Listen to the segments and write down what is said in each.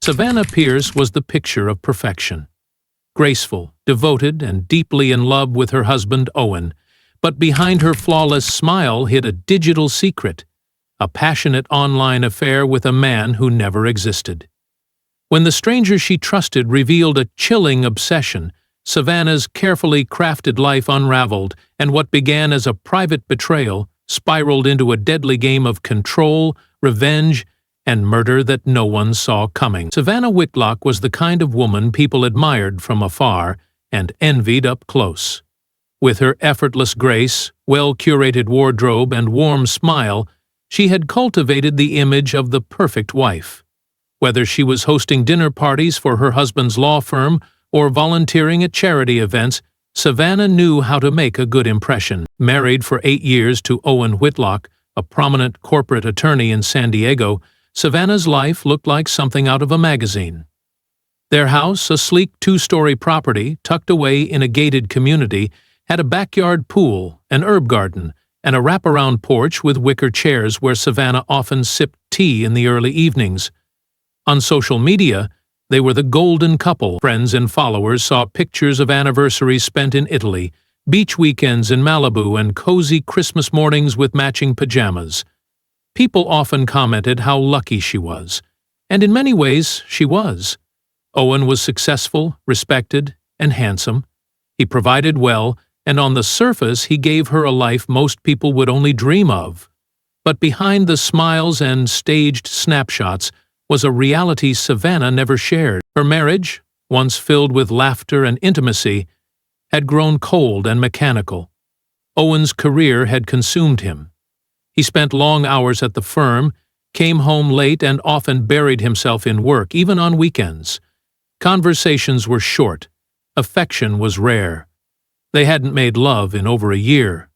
Savannah Pierce was the picture of perfection. Graceful, devoted, and deeply in love with her husband, Owen. But behind her flawless smile hid a digital secret, a passionate online affair with a man who never existed. When the stranger she trusted revealed a chilling obsession, Savannah's carefully crafted life unraveled, and what began as a private betrayal spiraled into a deadly game of control, revenge, and murder that no one saw coming. Savannah Whitlock was the kind of woman people admired from afar and envied up close. With her effortless grace, well-curated wardrobe, and warm smile, she had cultivated the image of the perfect wife. Whether she was hosting dinner parties for her husband's law firm or volunteering at charity events, Savannah knew how to make a good impression. Married for 8 years to Owen Whitlock, a prominent corporate attorney in San Diego, Savannah's life looked like something out of a magazine. Their house, a sleek 2-story property tucked away in a gated community, had a backyard pool, an herb garden, and a wraparound porch with wicker chairs where Savannah often sipped tea in the early evenings. On social media, they were the golden couple. Friends and followers saw pictures of anniversaries spent in Italy, beach weekends in Malibu, and cozy Christmas mornings with matching pajamas. People often commented how lucky she was, and in many ways she was. Owen was successful, respected, and handsome. He provided well, and on the surface he gave her a life most people would only dream of. But behind the smiles and staged snapshots was a reality Savannah never shared. Her marriage, once filled with laughter and intimacy, had grown cold and mechanical. Owen's career had consumed him. He spent long hours at the firm, came home late, and often buried himself in work, even on weekends. Conversations were short. Affection was rare. They hadn't made love in over a year.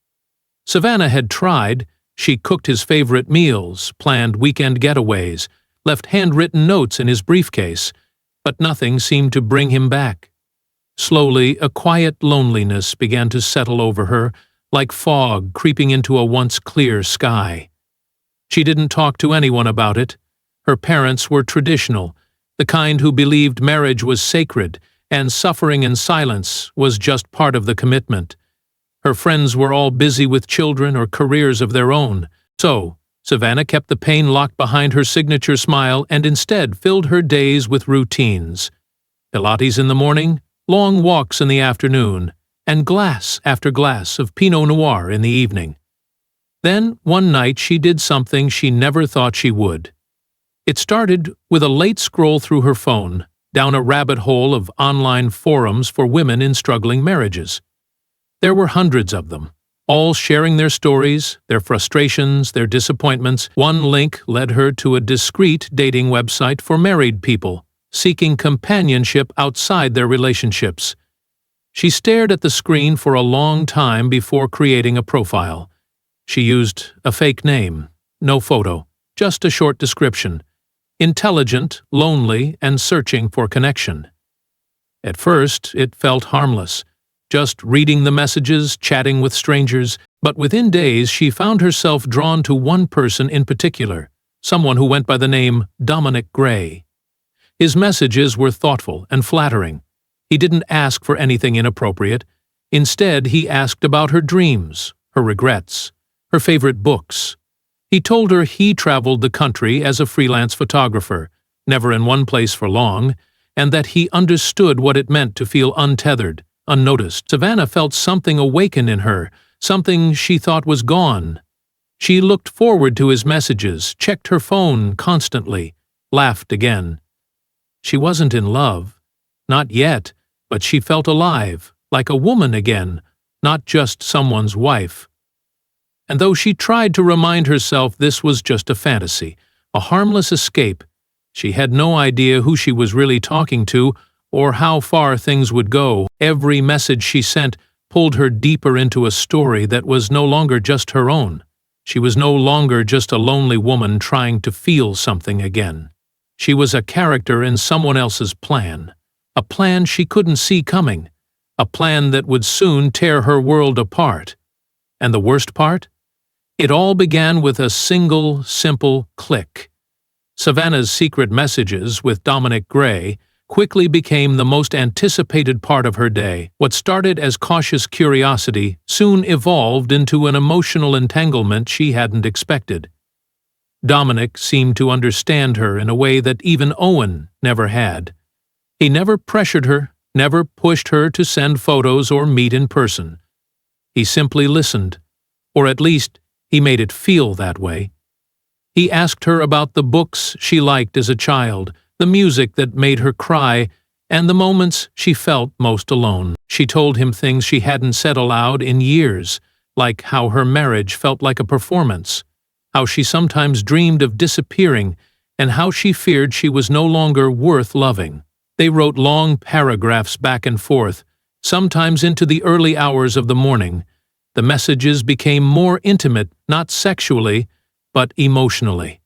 Savannah had tried. She cooked his favorite meals, planned weekend getaways, left handwritten notes in his briefcase, but nothing seemed to bring him back. Slowly, a quiet loneliness began to settle over her, like fog creeping into a once clear sky. She didn't talk to anyone about it. Her parents were traditional, the kind who believed marriage was sacred, and suffering in silence was just part of the commitment. Her friends were all busy with children or careers of their own, so Savannah kept the pain locked behind her signature smile and instead filled her days with routines. Pilates in the morning, long walks in the afternoon, and glass after glass of Pinot Noir in the evening. Then, one night, she did something she never thought she would. It started with a late scroll through her phone, down a rabbit hole of online forums for women in struggling marriages. There were hundreds of them, all sharing their stories, their frustrations, their disappointments. One link led her to a discreet dating website for married people, seeking companionship outside their relationships. She stared at the screen for a long time before creating a profile. She used a fake name, no photo, just a short description. Intelligent, lonely, and searching for connection. At first, it felt harmless, just reading the messages, chatting with strangers, but within days she found herself drawn to one person in particular, someone who went by the name Dominic Gray. His messages were thoughtful and flattering. He didn't ask for anything inappropriate. Instead, he asked about her dreams, her regrets, her favorite books. He told her he traveled the country as a freelance photographer, never in one place for long, and that he understood what it meant to feel untethered, unnoticed. Savannah felt something awaken in her, something she thought was gone. She looked forward to his messages, checked her phone constantly, laughed again. She wasn't in love. Not yet, but she felt alive, like a woman again, not just someone's wife. And though she tried to remind herself this was just a fantasy, a harmless escape, she had no idea who she was really talking to or how far things would go. Every message she sent pulled her deeper into a story that was no longer just her own. She was no longer just a lonely woman trying to feel something again. She was a character in someone else's plan. A plan she couldn't see coming, a plan that would soon tear her world apart. And the worst part? It all began with a single, simple click. Savannah's secret messages with Dominic Gray quickly became the most anticipated part of her day. What started as cautious curiosity soon evolved into an emotional entanglement she hadn't expected. Dominic seemed to understand her in a way that even Owen never had. He never pressured her, never pushed her to send photos or meet in person. He simply listened, or at least he made it feel that way. He asked her about the books she liked as a child, the music that made her cry, and the moments she felt most alone. She told him things she hadn't said aloud in years, like how her marriage felt like a performance, how she sometimes dreamed of disappearing, and how she feared she was no longer worth loving. They wrote long paragraphs back and forth, sometimes into the early hours of the morning. The messages became more intimate, not sexually, but emotionally.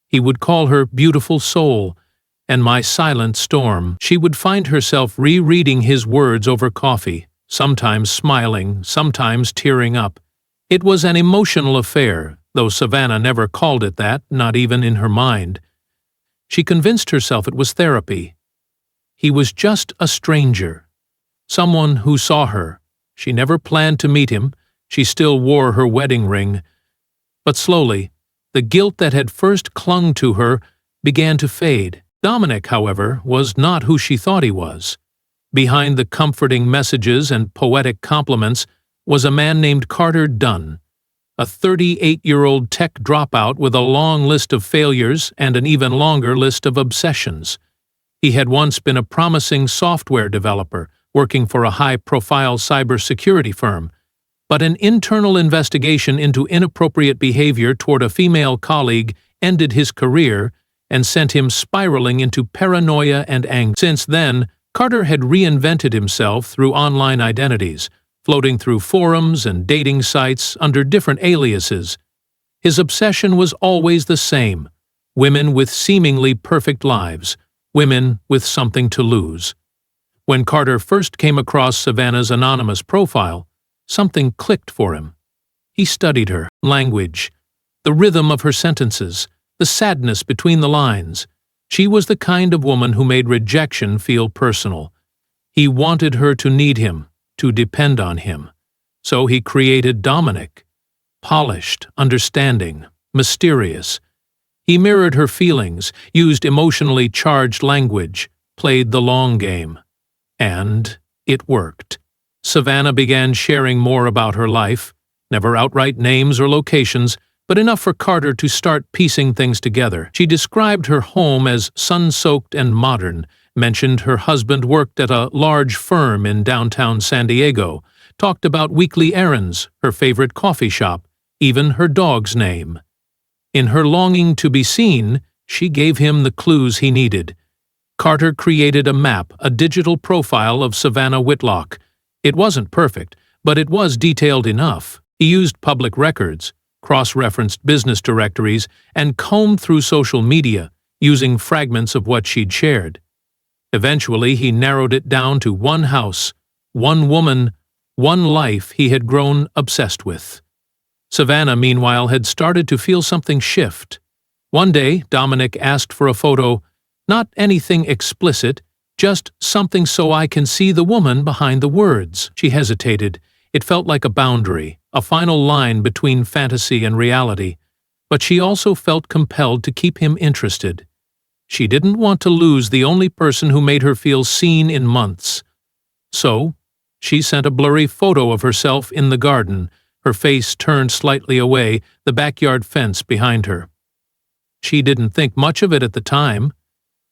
He would call her beautiful soul and my silent storm. She would find herself rereading his words over coffee, sometimes smiling, sometimes tearing up. It was an emotional affair, though Savannah never called it that, not even in her mind. She convinced herself it was therapy. He was just a stranger, someone who saw her. She never planned to meet him. She still wore her wedding ring. But slowly, the guilt that had first clung to her began to fade. Dominic, however, was not who she thought he was. Behind the comforting messages and poetic compliments was a man named Carter Dunn, a 38-year-old tech dropout with a long list of failures and an even longer list of obsessions. He had once been a promising software developer working for a high-profile cybersecurity firm, but an internal investigation into inappropriate behavior toward a female colleague ended his career and sent him spiraling into paranoia and anger. Since then, Carter had reinvented himself through online identities, floating through forums and dating sites under different aliases. His obsession was always the same: women with seemingly perfect lives, women with something to lose. When Carter first came across Savannah's anonymous profile, something clicked for him. He studied her language, the rhythm of her sentences, the sadness between the lines. She was the kind of woman who made rejection feel personal. He wanted her to need him, to depend on him. So he created Dominic. Polished, understanding, mysterious. He mirrored her feelings, used emotionally charged language, played the long game. And it worked. Savannah began sharing more about her life, never outright names or locations, but enough for Carter to start piecing things together. She described her home as sun-soaked and modern, mentioned her husband worked at a large firm in downtown San Diego, talked about weekly errands, her favorite coffee shop, even her dog's name. In her longing to be seen, she gave him the clues he needed. Carter created a map, a digital profile of Savannah Whitlock. It wasn't perfect, but it was detailed enough. He used public records, cross-referenced business directories, and combed through social media, using fragments of what she'd shared. Eventually, he narrowed it down to one house, one woman, one life he had grown obsessed with. Savannah, meanwhile, had started to feel something shift. One day, Dominic asked for a photo, not anything explicit, just something so I can see the woman behind the words. She hesitated. It felt like a boundary, a final line between fantasy and reality, but she also felt compelled to keep him interested. She didn't want to lose the only person who made her feel seen in months. So, she sent a blurry photo of herself in the garden, her face turned slightly away, the backyard fence behind her. She didn't think much of it at the time,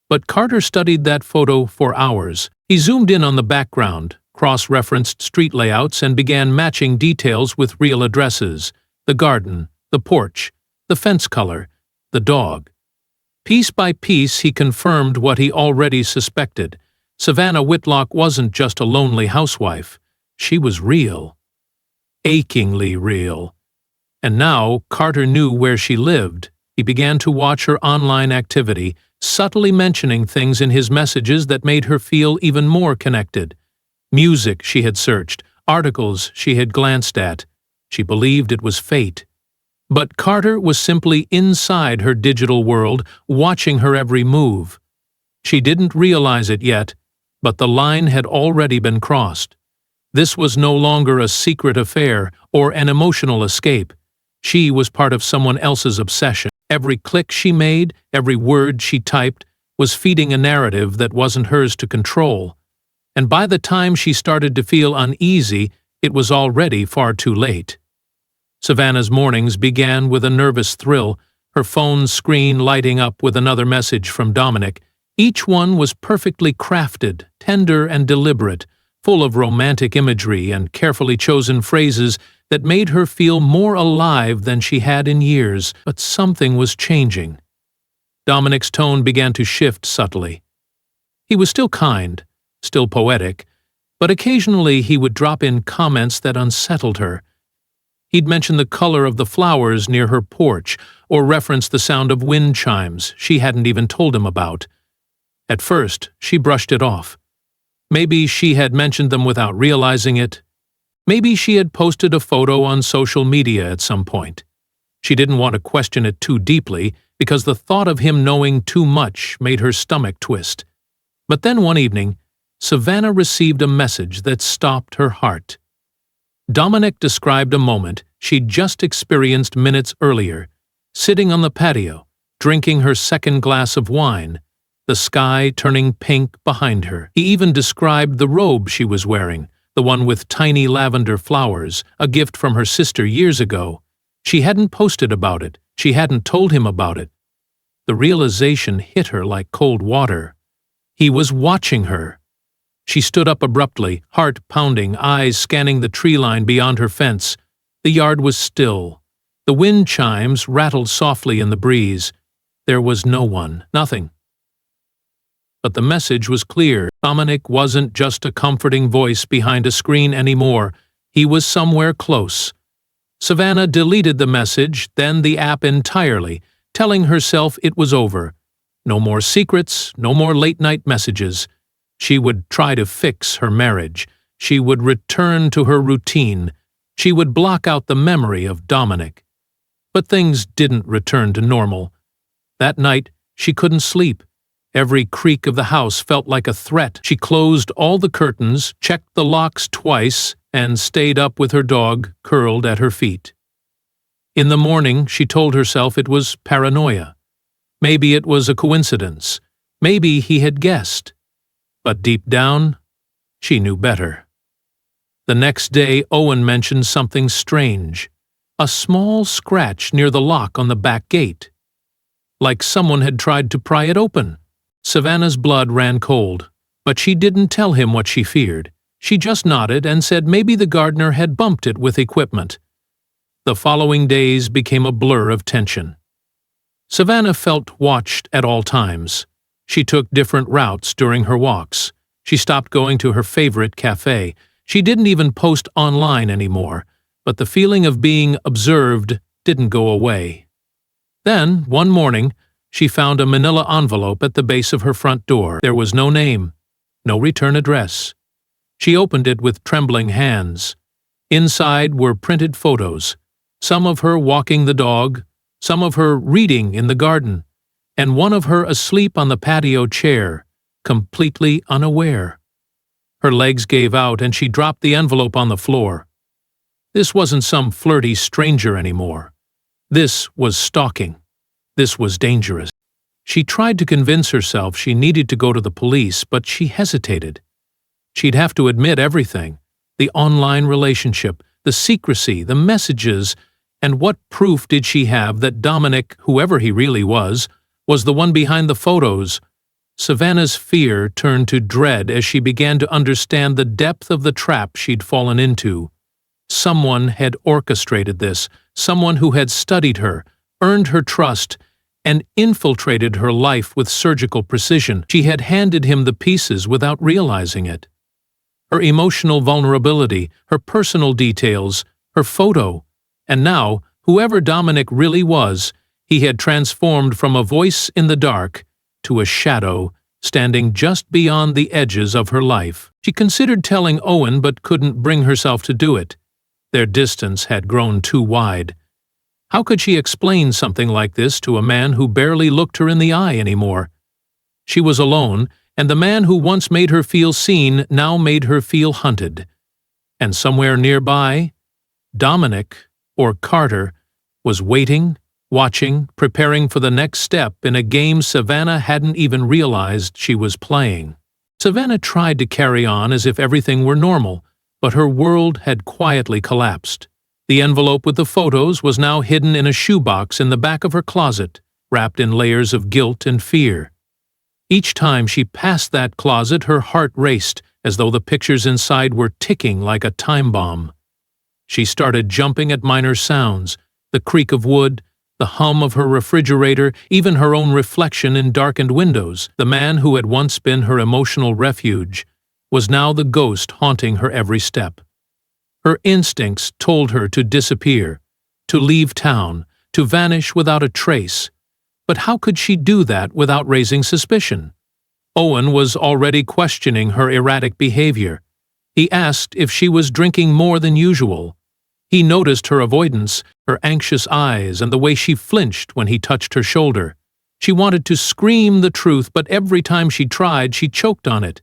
but Carter studied that photo for hours. He zoomed in on the background, cross-referenced street layouts, and began matching details with real addresses: the garden, the porch, the fence color, the dog. Piece by piece, he confirmed what he already suspected. Savannah Whitlock wasn't just a lonely housewife. She was real. Achingly real. And now Carter knew where she lived. He began to watch her online activity, subtly mentioning things in his messages that made her feel even more connected. Music she had searched, articles she had glanced at. She believed it was fate. But Carter was simply inside her digital world, watching her every move. She didn't realize it yet, but the line had already been crossed. This was no longer a secret affair or an emotional escape. She was part of someone else's obsession. Every click she made, every word she typed, was feeding a narrative that wasn't hers to control. And by the time she started to feel uneasy, it was already far too late. Savannah's mornings began with a nervous thrill, her phone screen lighting up with another message from Dominic. Each one was perfectly crafted, tender and deliberate, full of romantic imagery and carefully chosen phrases that made her feel more alive than she had in years. But something was changing. Dominic's tone began to shift subtly. He was still kind, still poetic, but occasionally he would drop in comments that unsettled her. He'd mention the color of the flowers near her porch or reference the sound of wind chimes she hadn't even told him about. At first, she brushed it off. Maybe she had mentioned them without realizing it. Maybe she had posted a photo on social media at some point. She didn't want to question it too deeply because the thought of him knowing too much made her stomach twist. But then one evening, Savannah received a message that stopped her heart. Dominic described a moment she'd just experienced minutes earlier, sitting on the patio, drinking her second glass of wine, the sky turning pink behind her. He even described the robe she was wearing, the one with tiny lavender flowers, a gift from her sister years ago. She hadn't posted about it. She hadn't told him about it. The realization hit her like cold water. He was watching her. She stood up abruptly, heart pounding, eyes scanning the tree line beyond her fence. The yard was still. The wind chimes rattled softly in the breeze. There was no one, nothing. But the message was clear. Dominic wasn't just a comforting voice behind a screen anymore. He was somewhere close. Savannah deleted the message, then the app entirely, telling herself it was over. No more secrets, no more late-night messages. She would try to fix her marriage. She would return to her routine. She would block out the memory of Dominic. But things didn't return to normal. That night, she couldn't sleep. Every creak of the house felt like a threat. She closed all the curtains, checked the locks twice, and stayed up with her dog curled at her feet. In the morning, she told herself it was paranoia. Maybe it was a coincidence. Maybe he had guessed. But deep down, she knew better. The next day, Owen mentioned something strange. A small scratch near the lock on the back gate. Like someone had tried to pry it open. Savannah's blood ran cold, but she didn't tell him what she feared. She just nodded and said maybe the gardener had bumped it with equipment. The following days became a blur of tension. Savannah felt watched at all times. She took different routes during her walks. She stopped going to her favorite cafe. She didn't even post online anymore, but the feeling of being observed didn't go away. Then, one morning, she found a manila envelope at the base of her front door. There was no name, no return address. She opened it with trembling hands. Inside were printed photos, some of her walking the dog, some of her reading in the garden, and one of her asleep on the patio chair, completely unaware. Her legs gave out and she dropped the envelope on the floor. This wasn't some flirty stranger anymore. This was stalking. This was dangerous. She tried to convince herself she needed to go to the police, but she hesitated. She'd have to admit everything. The online relationship, the secrecy, the messages, and what proof did she have that Dominic, whoever he really was the one behind the photos? Savannah's fear turned to dread as she began to understand the depth of the trap she'd fallen into. Someone had orchestrated this, someone who had studied her, earned her trust, and infiltrated her life with surgical precision. She had handed him the pieces without realizing it. Her emotional vulnerability, her personal details, her photo, and now, whoever Dominic really was, he had transformed from a voice in the dark to a shadow standing just beyond the edges of her life. She considered telling Owen but couldn't bring herself to do it. Their distance had grown too wide. How could she explain something like this to a man who barely looked her in the eye anymore? She was alone, and the man who once made her feel seen now made her feel hunted. And somewhere nearby, Dominic, or Carter, was waiting, watching, preparing for the next step in a game Savannah hadn't even realized she was playing. Savannah tried to carry on as if everything were normal, but her world had quietly collapsed. The envelope with the photos was now hidden in a shoebox in the back of her closet, wrapped in layers of guilt and fear. Each time she passed that closet, her heart raced, as though the pictures inside were ticking like a time bomb. She started jumping at minor sounds, the creak of wood, the hum of her refrigerator, even her own reflection in darkened windows. The man who had once been her emotional refuge was now the ghost haunting her every step. Her instincts told her to disappear, to leave town, to vanish without a trace. But how could she do that without raising suspicion? Owen was already questioning her erratic behavior. He asked if she was drinking more than usual. He noticed her avoidance, her anxious eyes, and the way she flinched when he touched her shoulder. She wanted to scream the truth, but every time she tried, she choked on it.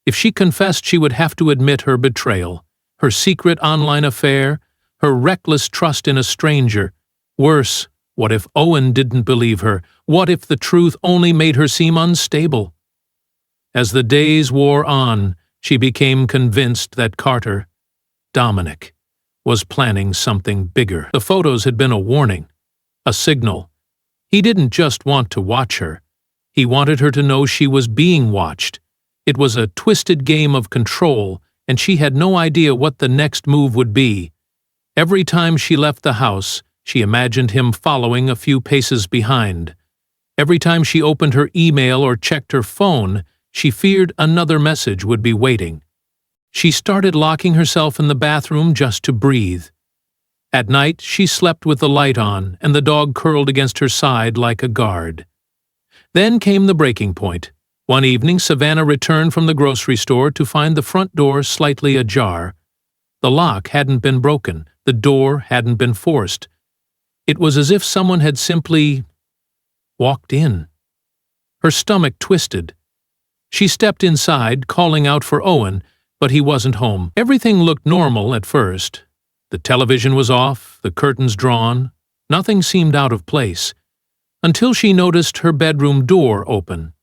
If she confessed, she would have to admit her betrayal, her secret online affair, her reckless trust in a stranger. Worse, what if Owen didn't believe her? What if the truth only made her seem unstable? As the days wore on, she became convinced that Carter, Dominic, was planning something bigger. The photos had been a warning, a signal. He didn't just want to watch her. He wanted her to know she was being watched. It was a twisted game of control, and she had no idea what the next move would be. Every time she left the house, she imagined him following a few paces behind. Every time she opened her email or checked her phone, she feared another message would be waiting. She started locking herself in the bathroom just to breathe. At night, she slept with the light on, and the dog curled against her side like a guard. Then came the breaking point. One evening, Savannah returned from the grocery store to find the front door slightly ajar. The lock hadn't been broken. The door hadn't been forced. It was as if someone had simply walked in. Her stomach twisted. She stepped inside, calling out for Owen, but he wasn't home. Everything looked normal at first. The television was off, the curtains drawn. Nothing seemed out of place, until she noticed her bedroom door open,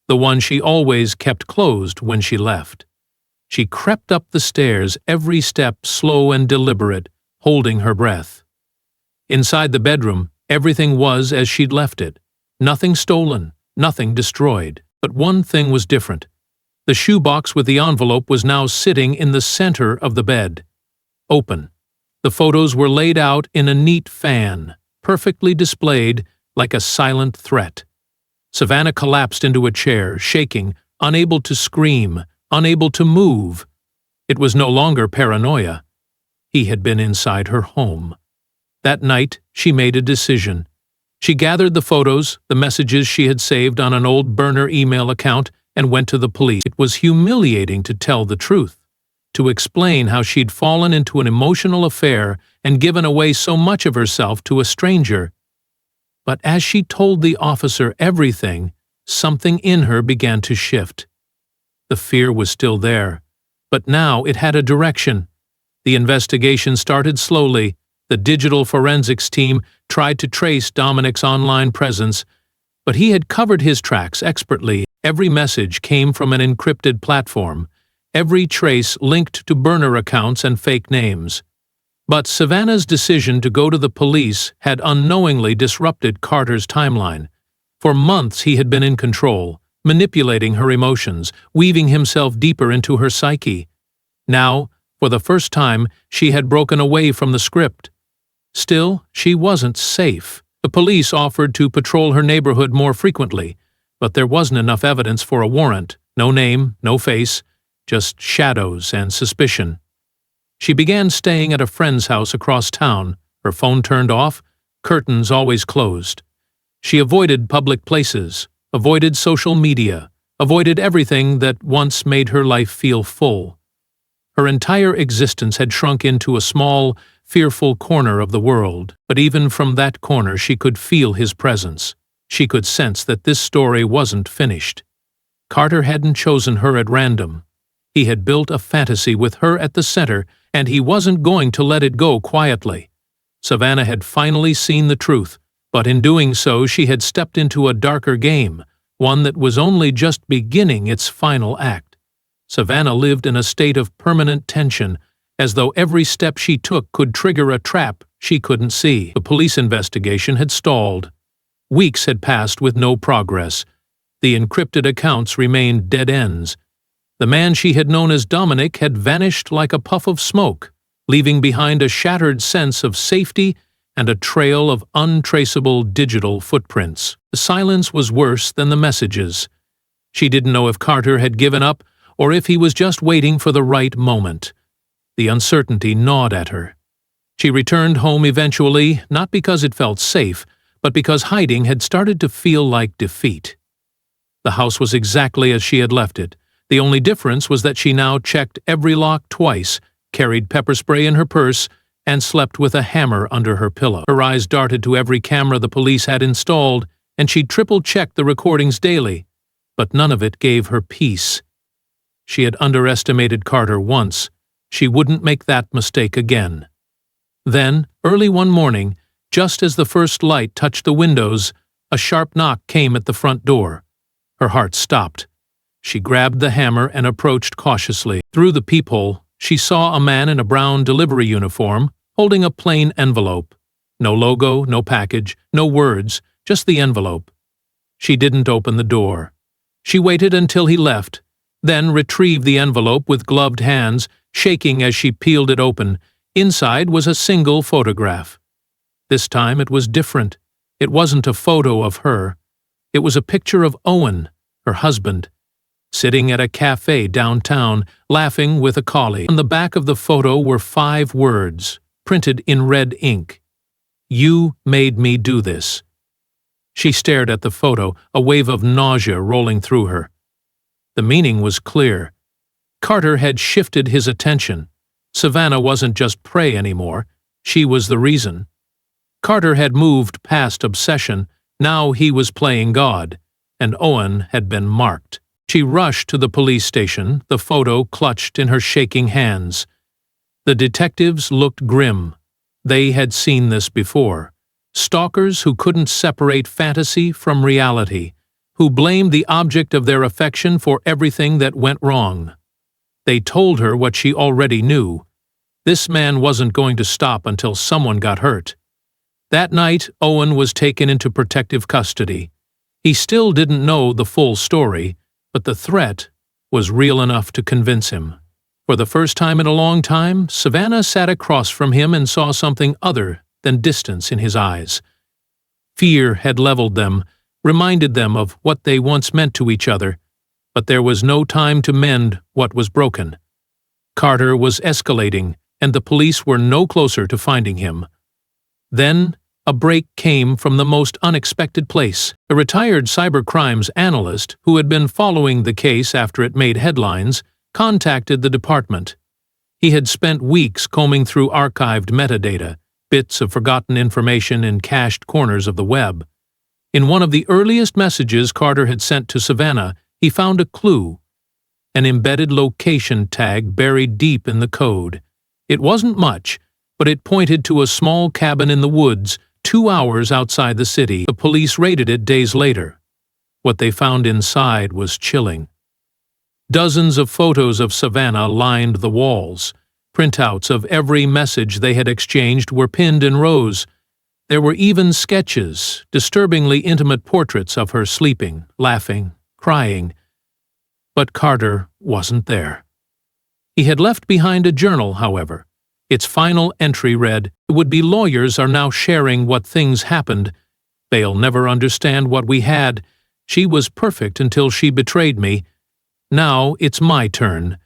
the one she always kept closed when she left. She crept up the stairs, every step slow and deliberate, holding her breath. Inside the bedroom, everything was as she'd left it. Nothing stolen, nothing destroyed. But one thing was different. The shoebox with the envelope was now sitting in the center of the bed, open. The photos were laid out in a neat fan, perfectly displayed, like a silent threat. Savannah collapsed into a chair, shaking, unable to scream, unable to move. It was no longer paranoia. He had been inside her home. That night, she made a decision. She gathered the photos, the messages she had saved on an old burner email account, and went to the police. It was humiliating to tell the truth, to explain how she'd fallen into an emotional affair and given away so much of herself to a stranger. But as she told the officer everything, something in her began to shift. The fear was still there, but now it had a direction. The investigation started slowly. The digital forensics team tried to trace Dominic's online presence, but he had covered his tracks expertly. Every message came from an encrypted platform, every trace linked to burner accounts and fake names. But Savannah's decision to go to the police had unknowingly disrupted Carter's timeline. For months he had been in control, manipulating her emotions, weaving himself deeper into her psyche. Now, for the first time, she had broken away from the script. Still, she wasn't safe. The police offered to patrol her neighborhood more frequently, but there wasn't enough evidence for a warrant. No name, no face, just shadows and suspicion. She began staying at a friend's house across town, her phone turned off, curtains always closed. She avoided public places, avoided social media, avoided everything that once made her life feel full. Her entire existence had shrunk into a small, fearful corner of the world, but even from that corner she could feel his presence. She could sense that this story wasn't finished. Carter hadn't chosen her at random. He had built a fantasy with her at the center, and he wasn't going to let it go quietly. Savannah had finally seen the truth, but in doing so she had stepped into a darker game, one that was only just beginning its final act. Savannah lived in a state of permanent tension, as though every step she took could trigger a trap she couldn't see. The police investigation had stalled. Weeks had passed with no progress. The encrypted accounts remained dead ends. The man she had known as Dominic had vanished like a puff of smoke, leaving behind a shattered sense of safety and a trail of untraceable digital footprints. The silence was worse than the messages. She didn't know if Carter had given up or if he was just waiting for the right moment. The uncertainty gnawed at her. She returned home eventually, not because it felt safe, but because hiding had started to feel like defeat. The house was exactly as she had left it. The only difference was that she now checked every lock twice, carried pepper spray in her purse, and slept with a hammer under her pillow. Her eyes darted to every camera the police had installed, and she triple-checked the recordings daily, but none of it gave her peace. She had underestimated Carter once. She wouldn't make that mistake again. Then, early one morning, just as the first light touched the windows, a sharp knock came at the front door. Her heart stopped. She grabbed the hammer and approached cautiously. Through the peephole, she saw a man in a brown delivery uniform, holding a plain envelope. No logo, no package, no words, just the envelope. She didn't open the door. She waited until he left, then retrieved the envelope with gloved hands, shaking as she peeled it open. Inside was a single photograph. This time it was different. It wasn't a photo of her. It was a picture of Owen, her husband, sitting at a cafe downtown, laughing with a colleague. On the back of the photo were 5 words, printed in red ink. "You made me do this." She stared at the photo, a wave of nausea rolling through her. The meaning was clear. Carter had shifted his attention. Savannah wasn't just prey anymore. She was the reason. Carter had moved past obsession. Now he was playing God, and Owen had been marked. She rushed to the police station, the photo clutched in her shaking hands. The detectives looked grim. They had seen this before. Stalkers who couldn't separate fantasy from reality, who blamed the object of their affection for everything that went wrong. They told her what she already knew. This man wasn't going to stop until someone got hurt. That night, Owen was taken into protective custody. He still didn't know the full story, but the threat was real enough to convince him. For the first time in a long time, Savannah sat across from him and saw something other than distance in his eyes. Fear had leveled them, reminded them of what they once meant to each other, but there was no time to mend what was broken. Carter was escalating, and the police were no closer to finding him. Then, a break came from the most unexpected place. A retired cybercrimes analyst who had been following the case after it made headlines contacted the department. He had spent weeks combing through archived metadata, bits of forgotten information in cached corners of the web. In one of the earliest messages Carter had sent to Savannah, he found a clue, an embedded location tag buried deep in the code. It wasn't much, but it pointed to a small cabin in the woods 2 hours outside the city. The police raided it days later. What they found inside was chilling. Dozens of photos of Savannah lined the walls. Printouts of every message they had exchanged were pinned in rows. There were even sketches, disturbingly intimate portraits of her sleeping, laughing, crying. But Carter wasn't there. He had left behind a journal, however. Its final entry read, "Would-be lawyers are now sharing what things happened. They'll never understand what we had. She was perfect until she betrayed me. Now it's my turn."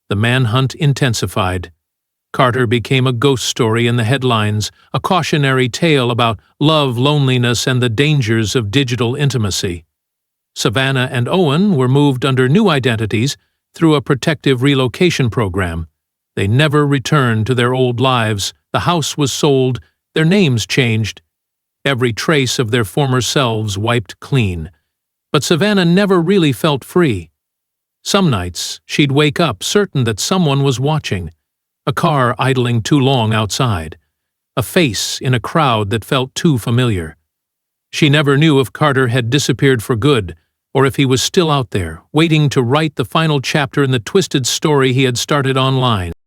The manhunt intensified. Carter became a ghost story in the headlines, a cautionary tale about love, loneliness, and the dangers of digital intimacy. Savannah and Owen were moved under new identities through a protective relocation program. They never returned to their old lives. The The house was sold, their names changed, every trace of their former selves wiped clean. But Savannah never really felt free. Some nights, she'd wake up certain that someone was watching, a car idling too long outside, a face in a crowd that felt too familiar. She never knew if Carter had disappeared for good, or if he was still out there, waiting to write the final chapter in the twisted story he had started online.